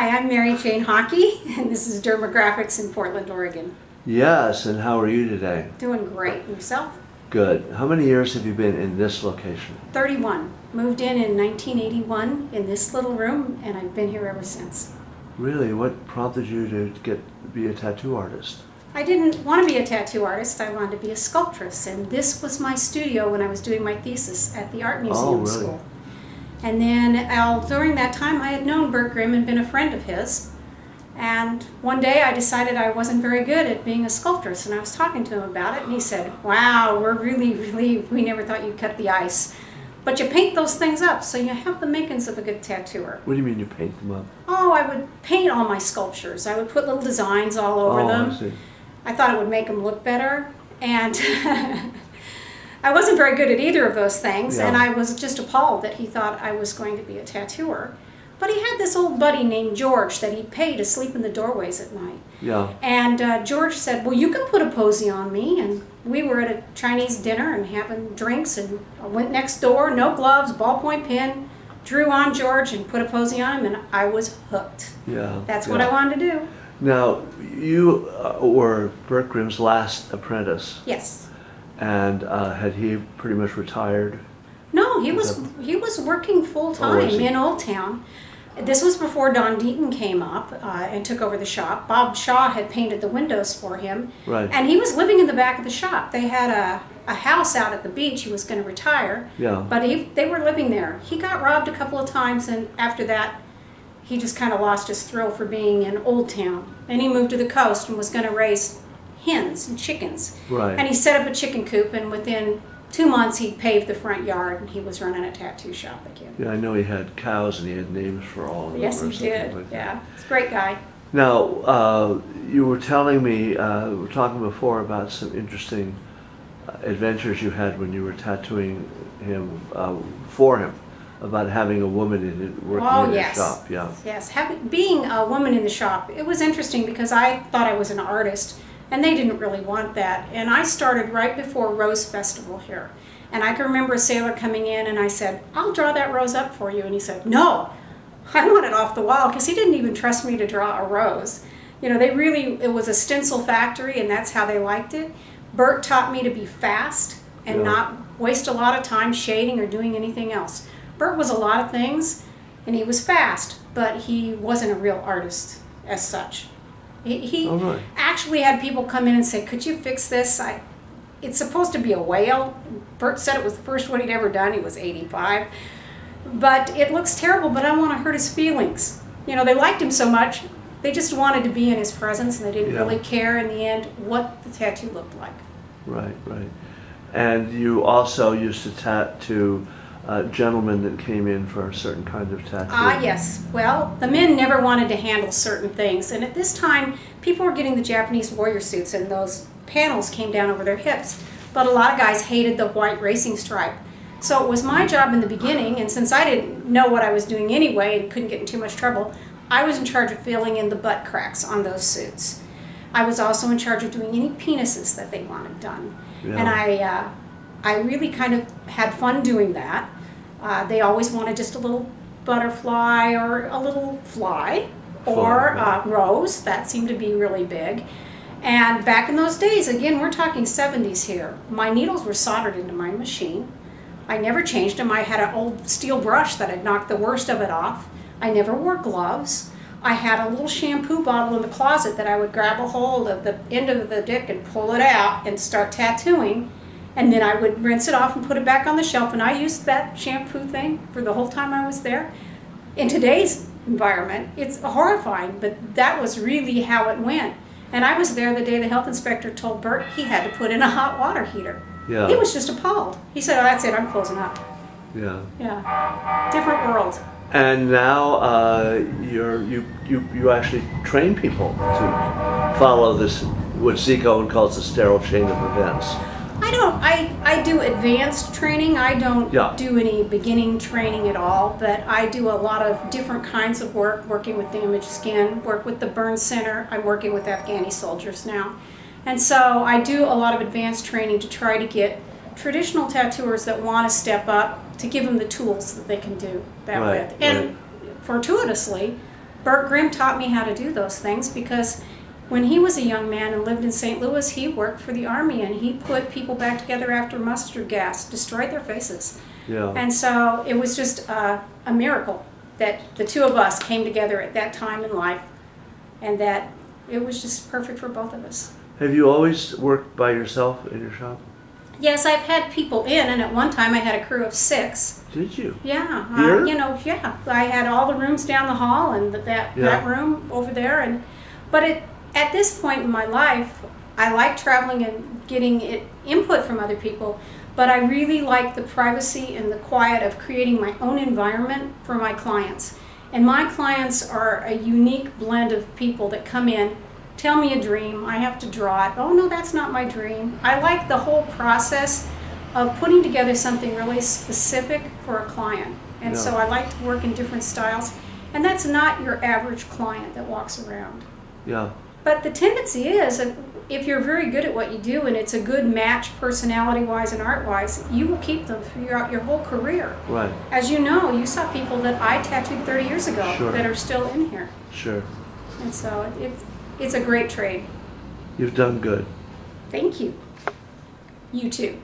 Hi, I'm Mary Jane Haake, and this is Dermographics in Portland, Oregon. Yes, and how are you today? Doing great. And yourself? Good. How many years have you been in this location? 31. Moved in 1981 in this little room, and I've been here ever since. Really? What prompted you to be a tattoo artist? I didn't want to be a tattoo artist. I wanted to be a sculptress, and this was my studio when I was doing my thesis at the Art Museum School. And then during that time, I had known Bert Grimm and been a friend of his. And one day I decided I wasn't very good at being a sculptress, and I was talking to him about it, and he said, wow, we never thought you'd cut the ice. But you paint those things up, so you have the makings of a good tattooer. What do you mean you paint them up? Oh, I would paint all my sculptures. I would put little designs all over them. I see. I thought it would make them look better, and I wasn't very good at either of those things, and I was just appalled that he thought I was going to be a tattooer. But he had this old buddy named George that he paid to sleep in the doorways at night. Yeah. And George said, well, you can put a posy on me. And we were at a Chinese dinner and having drinks, and I went next door, no gloves, ballpoint pen, drew on George and put a posy on him, and I was hooked. Yeah. That's what I wanted to do. Now, you were Bert Grimm's last apprentice. Yes. And had he pretty much retired? No, he was working full-time in Old Town. This was before Don Deaton came up and took over the shop. Bob Shaw had painted the windows for him. Right. And he was living in the back of the shop. They had a house out at the beach. He was going to retire. Yeah. But they were living there. He got robbed a couple of times, and after that, he just kind of lost his thrill for being in Old Town. And he moved to the coast and was going to raise hens and chickens. Right. And he set up a chicken coop, and within 2 months he paved the front yard, and he was running a tattoo shop again. Yeah, I know he had cows and he had names for all of them. Yes, he did. Like yeah, he's a great guy. Now, you were telling me, we were talking before about some interesting adventures you had when you were tattooing him, for him, about having a woman working in his shop. Yeah. Yes, being a woman in the shop, it was interesting because I thought I was an artist, and they didn't really want that. And I started right before Rose Festival here. And I can remember a sailor coming in, and I said, I'll draw that rose up for you. And he said, no, I want it off the wall, because he didn't even trust me to draw a rose. You know, it was a stencil factory, and that's how they liked it. Bert taught me to be fast and not waste a lot of time shading or doing anything else. Bert was a lot of things, and he was fast, but he wasn't a real artist as such. He actually had people come in and say, could you fix this? It's supposed to be a whale. Bert said it was the first one he'd ever done. He was 85. But it looks terrible, but I don't want to hurt his feelings. You know, they liked him so much, they just wanted to be in his presence, and they didn't really care in the end what the tattoo looked like. Right, right. And you also used to tattoo gentlemen that came in for a certain kind of tattoo. Yes. Well, the men never wanted to handle certain things, and at this time, people were getting the Japanese warrior suits, and those panels came down over their hips. But a lot of guys hated the white racing stripe. So it was my job in the beginning, and since I didn't know what I was doing anyway and couldn't get in too much trouble, I was in charge of filling in the butt cracks on those suits. I was also in charge of doing any penises that they wanted done. Yeah. And I really kind of had fun doing that. They always wanted just a little butterfly or a little fly or rose. That seemed to be really big. And back in those days, again, we're talking 70s here, my needles were soldered into my machine. I never changed them. I had an old steel brush that had knocked the worst of it off. I never wore gloves. I had a little shampoo bottle in the closet that I would grab a hold of the end of the dick and pull it out and start tattooing. And then I would rinse it off and put it back on the shelf. And I used that shampoo thing for the whole time I was there. In today's environment, it's horrifying, but that was really how it went. And I was there the day the health inspector told Bert he had to put in a hot water heater. Yeah. He was just appalled. He said, oh, that's it, I'm closing up. Yeah. Yeah. Different world. And now you actually train people to follow this, what Zico calls the sterile chain of events. I do advanced training. I don't do any beginning training at all, but I do a lot of different kinds of work, working with damaged skin, work with the burn center. I'm working with Afghani soldiers now. And so I do a lot of advanced training to try to get traditional tattooers that want to step up, to give them the tools that they can do that with. And fortuitously, Bert Grimm taught me how to do those things because when he was a young man and lived in St. Louis, he worked for the Army and he put people back together after mustard gas, destroyed their faces. Yeah. And so it was just a miracle that the two of us came together at that time in life and that it was just perfect for both of us. Have you always worked by yourself in your shop? Yes, I've had people in, and at one time I had a crew of 6. Did you? Yeah. Here? Yeah. I had all the rooms down the hall and that room over there. But at this point in my life, I like traveling and getting input from other people, but I really like the privacy and the quiet of creating my own environment for my clients. And my clients are a unique blend of people that come in, tell me a dream, I have to draw it. Oh no, that's not my dream. I like the whole process of putting together something really specific for a client. And so I like to work in different styles. And that's not your average client that walks around. Yeah. But the tendency is, if you're very good at what you do and it's a good match personality-wise and art-wise, you will keep them throughout your whole career. Right. As you know, you saw people that I tattooed 30 years ago that are still in here. Sure. And so it's a great trade. You've done good. Thank you. You too.